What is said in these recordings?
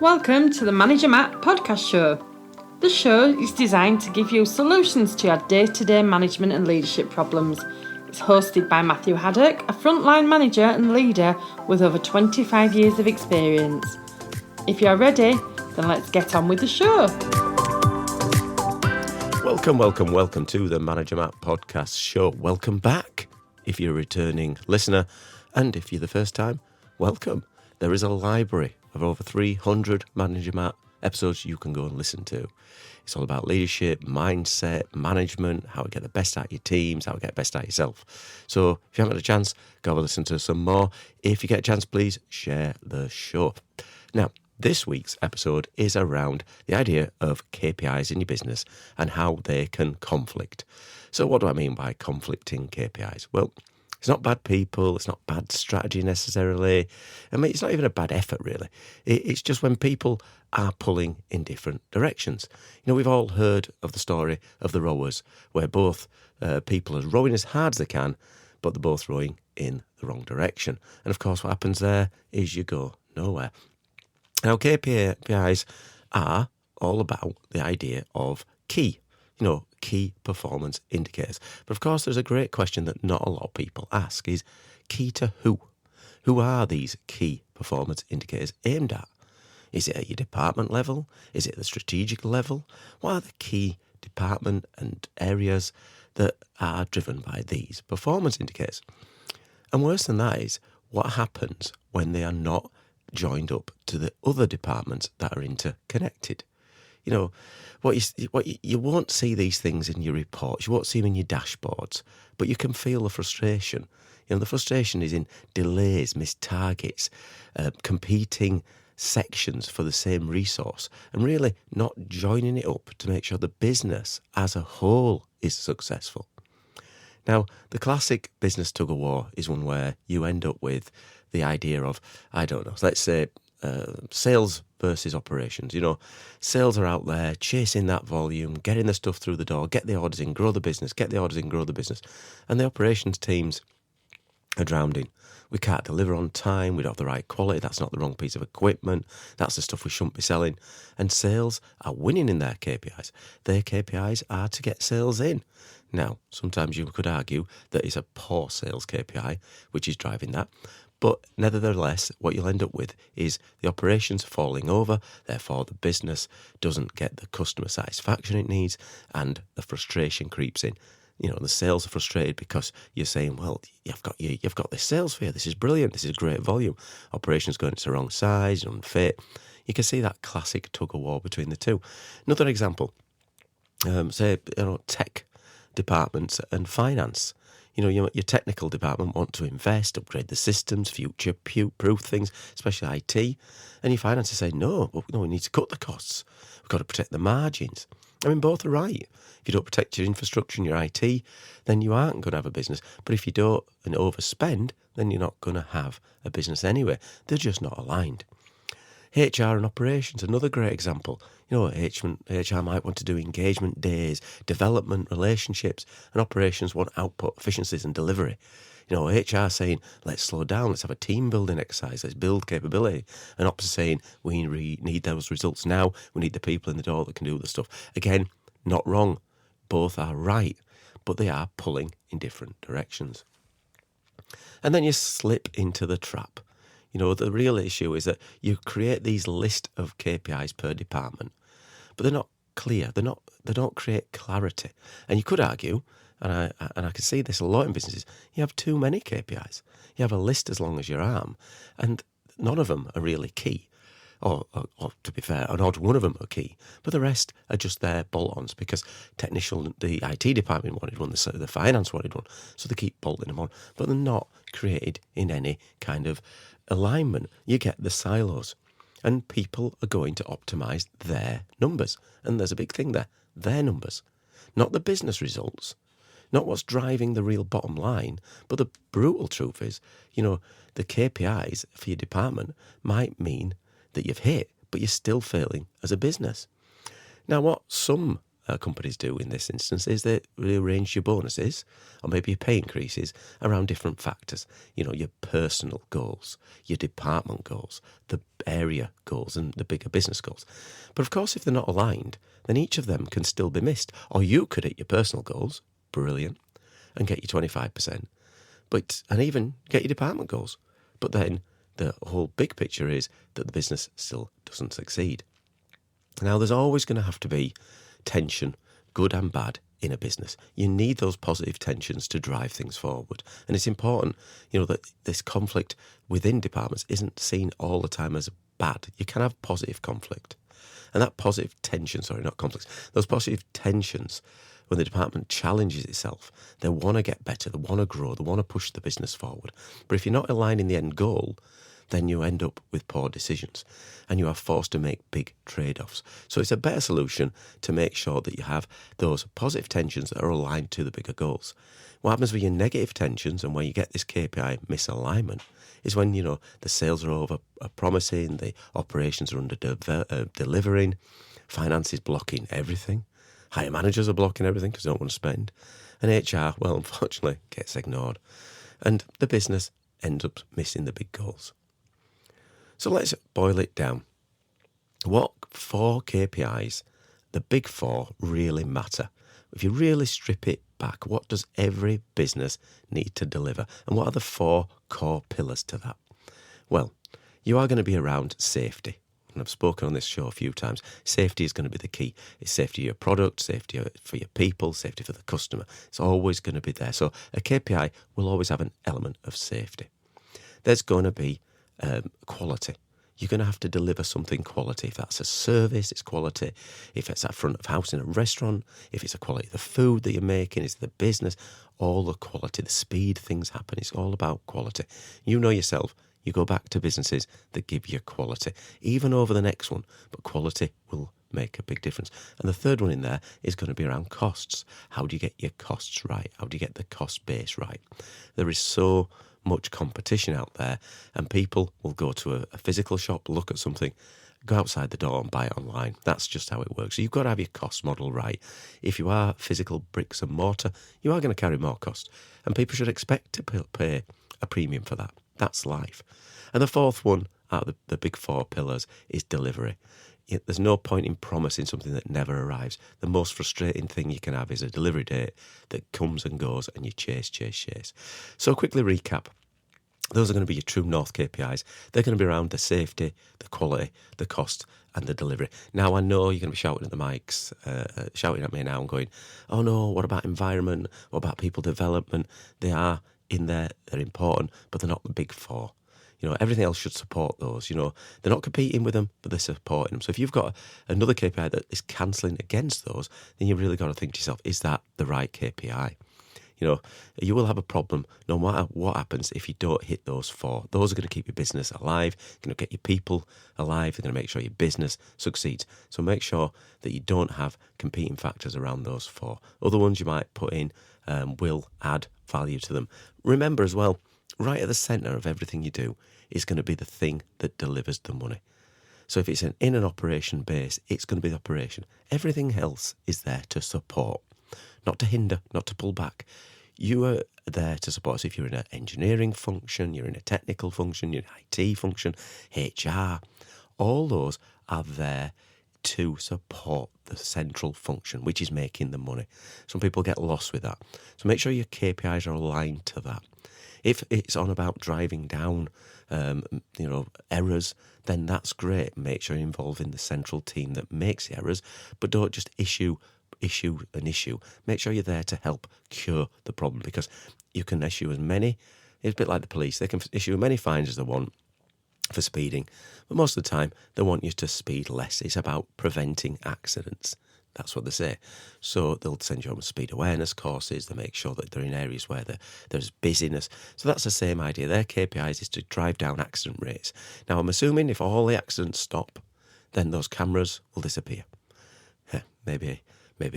Welcome to the Manager Matt podcast show. The show is designed to give you solutions to your day-to-day management and leadership problems. It's hosted by Matthew Haddock, a frontline manager and leader with over 25 years of experience. If you're ready, then let's get on with the show. Welcome to the Manager Matt podcast show. Welcome back if you're a returning listener, and if you're the first time, welcome. There is a library of over 300 Manager Matt episodes you can go and listen to. It's all about leadership, mindset, management, how to get the best out of your teams, how to get the best out of yourself. So if you haven't had a chance, go and listen to some more. If you get a chance, please share the show. Now, this week's episode is around the idea of KPIs in your business and how they can conflict. So what do I mean by conflicting KPIs? Well, it's not bad people, it's not bad strategy necessarily. I mean, it's not even a bad effort, really. It's just when people are pulling in different directions. You know, we've all heard of the story of the rowers, where both people are rowing as hard as they can, but they're both rowing in the wrong direction. And of course, what happens there is you go nowhere. Now, KPIs are all about the idea of key performance indicators. But of course, there's a great question that not a lot of people ask is key to who? Who are these key performance indicators aimed at? Is it at your department level? Is it at the strategic level? What are the key department and areas that are driven by these performance indicators? And worse than that is what happens when they are not joined up to the other departments that are interconnected. You know, you won't see these things in your reports, you won't see them in your dashboards, but you can feel the frustration. You know, the frustration is in delays, missed targets, competing sections for the same resource, and really not joining it up to make sure the business as a whole is successful. Now, the classic business tug-of-war is one where you end up with the idea of, let's say sales versus operations. You know, sales are out there chasing that volume, getting the stuff through the door, get the orders in, grow the business, and the operations teams are drowning. We can't deliver on time, we don't have the right quality, that's not the wrong piece of equipment, that's the stuff we shouldn't be selling. And sales are winning in their KPIs. Their KPIs are to get sales in. Now, sometimes you could argue that it's a poor sales KPI, which is driving that. But nevertheless, what you'll end up with is the operations falling over, therefore the business doesn't get the customer satisfaction it needs, and the frustration creeps in. You know, the sales are frustrated because you're saying, well, you've got this sales figure, this is brilliant, this is great volume. Operations going, it's the wrong size, unfit. You can see that classic tug-of-war between the two. Another example, tech departments and finance. You know, your technical department want to invest, upgrade the systems, future-proof things, especially IT. And your finance is saying, no, we need to cut the costs. We've got to protect the margins. I mean, both are right. If you don't protect your infrastructure and your IT, then you aren't going to have a business. But if you don't and overspend, then you're not going to have a business anyway. They're just not aligned. HR and operations, another great example. You know, HR might want to do engagement days, development, relationships, and operations want output, efficiencies and delivery. You know, HR saying, let's slow down, let's have a team building exercise, let's build capability. And ops are saying, we need those results now, we need the people in the door that can do the stuff. Again, not wrong, both are right, but they are pulling in different directions. And then you slip into the trap. You know, the real issue is that you create these list of KPIs per department, but they're not clear. They don't create clarity. And you could argue, and I can see this a lot in businesses, you have too many KPIs. You have a list as long as your arm, and none of them are really key. Or to be fair, an odd one of them are key, but the rest are just their bolt-ons because the IT department wanted one, the finance wanted one, so they keep bolting them on, but they're not created in any kind of alignment. You get the silos, and people are going to optimise their numbers, and there's a big thing there, their numbers, not the business results, not what's driving the real bottom line, but the brutal truth is, you know, the KPIs for your department might mean that you've hit, but you're still failing as a business. Now, what some companies do in this instance is they rearrange your bonuses or maybe your pay increases around different factors. Your personal goals, your department goals, the area goals and the bigger business goals. But of course, if they're not aligned, then each of them can still be missed. Or you could hit your personal goals, brilliant, and get your 25%, and even get your department goals. But then the whole big picture is that the business still doesn't succeed. Now, there's always going to have to be tension, good and bad, in a business. You need those positive tensions to drive things forward. And it's important, that this conflict within departments isn't seen all the time as bad. You can have positive conflict. And that positive tension, not conflicts, those positive tensions, when the department challenges itself, they want to get better, they want to grow, they want to push the business forward. But if you're not aligning the end goal, then you end up with poor decisions and you are forced to make big trade-offs. So it's a better solution to make sure that you have those positive tensions that are aligned to the bigger goals. What happens with your negative tensions and where you get this KPI misalignment is when, the sales are over promising, the operations are under delivering, finance is blocking everything, higher managers are blocking everything because they don't want to spend, and HR, well, unfortunately, gets ignored. And the business ends up missing the big goals. So let's boil it down. What 4 KPIs, the big 4, really matter? If you really strip it back, what does every business need to deliver? And what are the 4 core pillars to that? Well, you are going to be around safety. And I've spoken on this show a few times. Safety is going to be the key. It's safety of your product, safety for your people, safety for the customer. It's always going to be there. So a KPI will always have an element of safety. There's going to be quality. You're going to have to deliver something quality. If that's a service, it's quality. If it's at front of house in a restaurant, if it's a quality of the food that you're making, it's the business, all the quality, the speed things happen. It's all about quality. You know yourself, you go back to businesses that give you quality, even over the next one, but quality will make a big difference. And the third one in there is going to be around costs. How do you get your costs right? How do you get the cost base right? There is so much competition out there, and people will go to a physical shop, look at something, go outside the door and buy it online. That's just how it works. So you've got to have your cost model right. If you are physical bricks and mortar, you are going to carry more cost, and people should expect to pay a premium for that. That's life. And the fourth one out of the big 4 pillars is delivery. There's no point in promising something that never arrives. The most frustrating thing you can have is a delivery date that comes and goes and you chase. So quickly recap. Those are going to be your true north KPIs. They're going to be around the safety, the quality, the cost and the delivery. Now, I know you're going to be shouting at the mics, shouting at me now and going, oh no, what about environment? What about people development? They are in there, they're important, but they're not the big 4. Everything else should support those. They're not competing with them, but they're supporting them. So if you've got another KPI that is cancelling against those, then you've really got to think to yourself, is that the right KPI? You will have a problem no matter what happens if you don't hit those 4. Those are going to keep your business alive, going to get your people alive, they're going to make sure your business succeeds. So make sure that you don't have competing factors around those 4. Other ones you might put in will add value to them. Remember as well, right at the centre of everything you do is going to be the thing that delivers the money. So if it's in an operation base, it's going to be the operation. Everything else is there to support, not to hinder, not to pull back. You are there to support. So if you're in an engineering function, you're in a technical function, you're in an IT function, HR, all those are there to support the central function, which is making the money. Some people get lost with that. So make sure your KPIs are aligned to that. If it's on about driving down, errors, then that's great. Make sure you're involved in the central team that makes the errors, but don't just issue an issue. Make sure you're there to help cure the problem, because you can issue as many. It's a bit like the police. They can issue as many fines as they want for speeding, but most of the time they want you to speed less. It's about preventing accidents. That's what they say. So they'll send you on speed awareness courses. They make sure that they're in areas where there's busyness. So that's the same idea. Their KPIs is to drive down accident rates. Now, I'm assuming if all the accidents stop, then those cameras will disappear. Yeah, maybe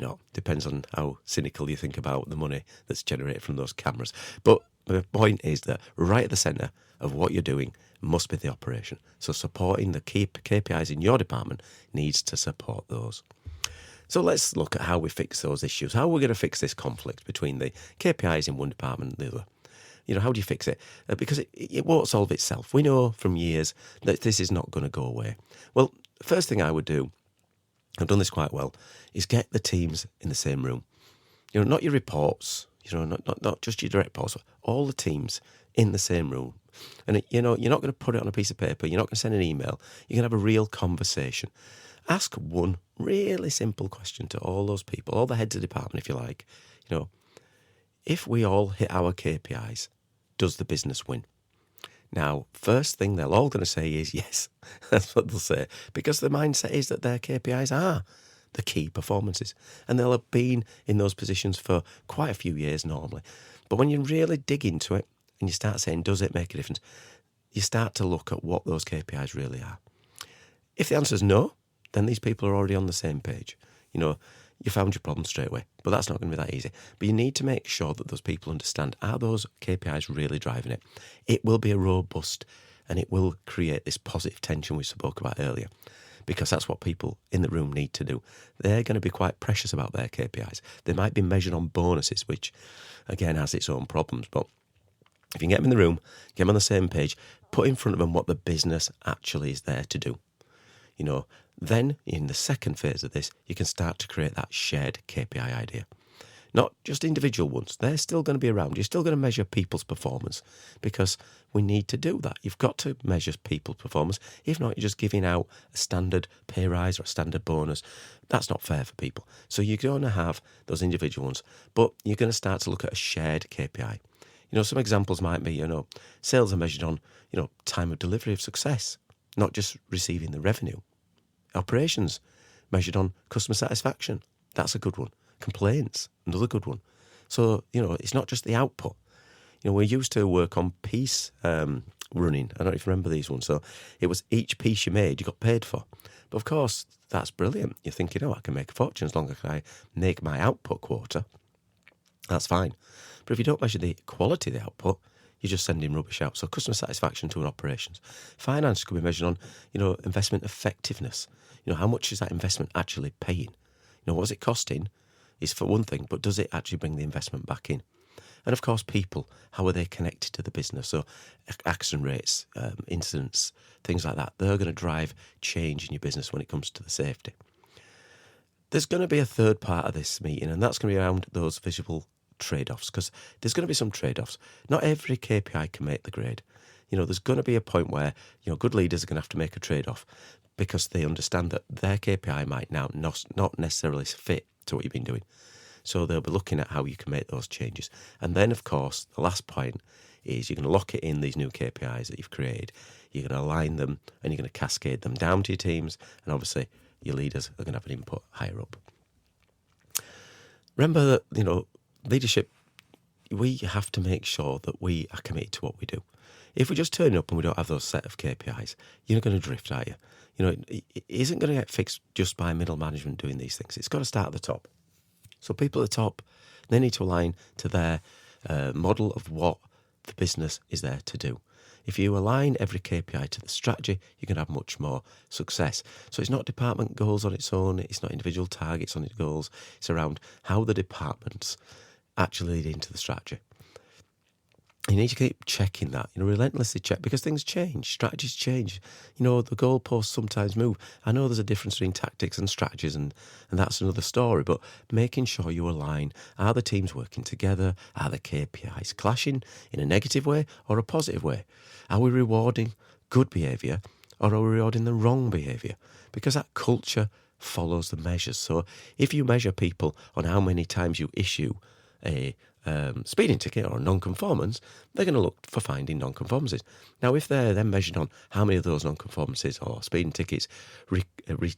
not. Depends on how cynical you think about the money that's generated from those cameras. But the point is that right at the centre of what you're doing must be the operation. So supporting the key KPIs in your department needs to support those. So let's look at how we fix those issues. How we're going to fix this conflict between the KPIs in one department and the other. How do you fix it? Because it won't solve itself. We know from years that this is not going to go away. Well, the first thing I would do, I've done this quite well, is get the teams in the same room. Not your reports, not just your direct reports, all the teams in the same room. And, you're not going to put it on a piece of paper. You're not going to send an email. You're going to have a real conversation. Ask one really simple question to all those people, all the heads of department, if you like. If we all hit our KPIs, does the business win? Now, first thing they're all going to say is yes. That's what they'll say. Because the mindset is that their KPIs are the key performances. And they'll have been in those positions for quite a few years normally. But when you really dig into it and you start saying, does it make a difference? You start to look at what those KPIs really are. If the answer is no, then these people are already on the same page. You found your problem straight away, but that's not going to be that easy. But you need to make sure that those people understand, are those KPIs really driving it? It will be a robust and it will create this positive tension we spoke about earlier, because that's what people in the room need to do. They're going to be quite precious about their KPIs. They might be measured on bonuses, which again has its own problems, but if you can get them in the room, get them on the same page, put in front of them what the business actually is there to do. Then in the second phase of this, you can start to create that shared KPI idea. Not just individual ones. They're still going to be around. You're still going to measure people's performance because we need to do that. You've got to measure people's performance. If not, you're just giving out a standard pay rise or a standard bonus. That's not fair for people. So you're going to have those individual ones, but you're going to start to look at a shared KPI. Some examples might be, sales are measured on, time of delivery of success, not just receiving the revenue. Operations measured on customer satisfaction. That's a good one. Complaints, another good one. So, it's not just the output. We used to work on piece running. I don't know if you remember these ones. So it was each piece you made, you got paid for. But of course, that's brilliant. You're thinking, I can make a fortune as long as I make my output quota. That's fine. But if you don't measure the quality of the output, you're just sending rubbish out. So customer satisfaction to an operations. Finance could be measured on, investment effectiveness. How much is that investment actually paying? What's it costing is for one thing, but does it actually bring the investment back in? And of course, people, how are they connected to the business? So accident rates, incidents, things like that, they're going to drive change in your business when it comes to the safety. There's going to be a third part of this meeting, and that's going to be around those visual trade-offs, because there's going to be some trade-offs. Not every KPI can make the grade. There's going to be a point where, good leaders are going to have to make a trade-off because they understand that their KPI might now not necessarily fit to what you've been doing. So they'll be looking at how you can make those changes. And then, of course, the last point is you're going to lock it in these new KPIs that you've created. You're going to align them and you're going to cascade them down to your teams. And obviously, your leaders are going to have an input higher up. Remember that, leadership, we have to make sure that we are committed to what we do. If we just turn up and we don't have those set of KPIs, you're not going to drift, are you? It isn't going to get fixed just by middle management doing these things. It's got to start at the top. So people at the top, they need to align to their model of what the business is there to do. If you align every KPI to the strategy, you can have much more success. So it's not department goals on its own. It's not individual targets on its goals. It's around how the departments actually lead into the strategy. You need to keep checking that, relentlessly check, because things change, strategies change. The goalposts sometimes move. I know there's a difference between tactics and strategies, and that's another story, but making sure you align. Are the teams working together? Are the KPIs clashing in a negative way or a positive way? Are we rewarding good behaviour or are we rewarding the wrong behaviour? Because that culture follows the measures. So if you measure people on how many times you issue a speeding ticket or a non-conformance, they're going to look for finding non-conformances. Now, if they're then measured on how many of those non-conformances or speeding tickets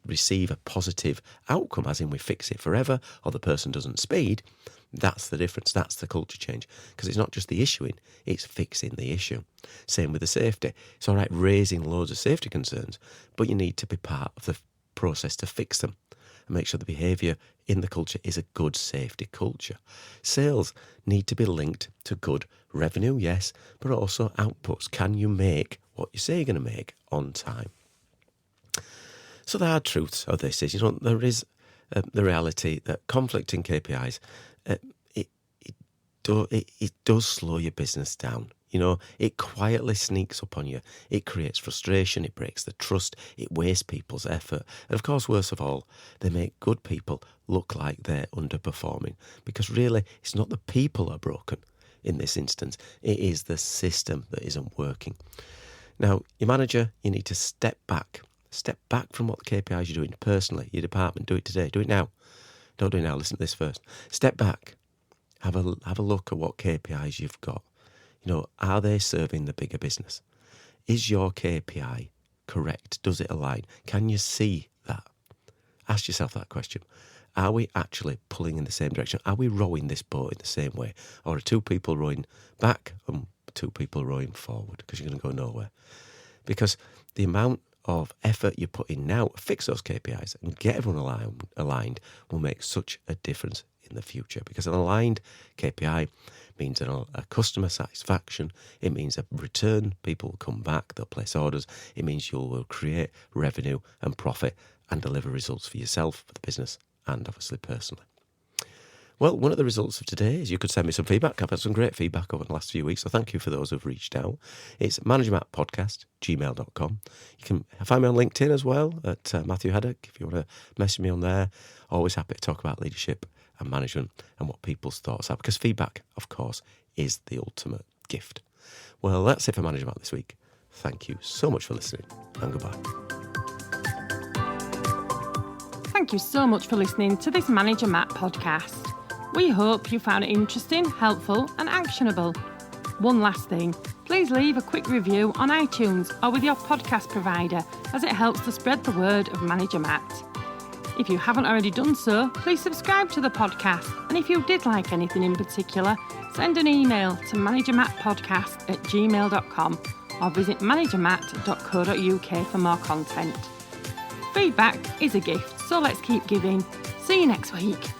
receive a positive outcome, as in we fix it forever or the person doesn't speed, that's the difference. That's the culture change. Because it's not just the issuing, it's fixing the issue. Same with the safety. It's all right raising loads of safety concerns, but you need to be part of the process to fix them and make sure the behaviour in the culture is a good safety culture. Sales need to be linked to good revenue, yes, but also outputs. Can you make what you say you're going to make on time? So the hard truth of this is, there is the reality that conflicting KPIs, it does slow your business down. You know, it quietly sneaks up on you. It creates frustration, it breaks the trust, it wastes people's effort. And of course, worst of all, they make good people look like they're underperforming. Because really, it's not the people that are broken in this instance. It is the system that isn't working. Now, your manager, you need to step back. Step back from what the KPIs you're doing personally, your department. Do it today. Do it now. Don't do it now. Listen to this first. Step back. Have a look at what KPIs you've got. You know, are they serving the bigger business? Is your KPI correct? Does it align? Can you see that? Ask yourself that question. Are we actually pulling in the same direction? Are we rowing this boat in the same way? Or are two people rowing back and two people rowing forward? Because you're going to go nowhere. Because the amount of effort you put in now to fix those KPIs and get everyone aligned will make such a difference in the future. Because an aligned KPI means a customer satisfaction. It means a return. People will come back. They'll place orders. It means you will create revenue and profit and deliver results for yourself, for the business, and obviously personally. Well, one of the results of today is you could send me some feedback. I've had some great feedback over the last few weeks, so thank you for those who've reached out. It's managermattpodcast@gmail.com. You can find me on LinkedIn as well at Matthew Haddock if you want to message me on there. Always happy to talk about leadership and management and what people's thoughts are, because feedback, of course, is the ultimate gift. Well, that's it for Manager Matt this week. Thank you so much for listening, and goodbye. Thank you so much for listening to this Manager Matt podcast. We hope you found it interesting, helpful and actionable. One last thing, please leave a quick review on iTunes or with your podcast provider, as it helps to spread the word of Manager Matt. If you haven't already done so, please subscribe to the podcast, and if you did like anything in particular, send an email to managermattpodcast@gmail.com or visit managermatt.co.uk for more content. Feedback is a gift, so let's keep giving. See you next week.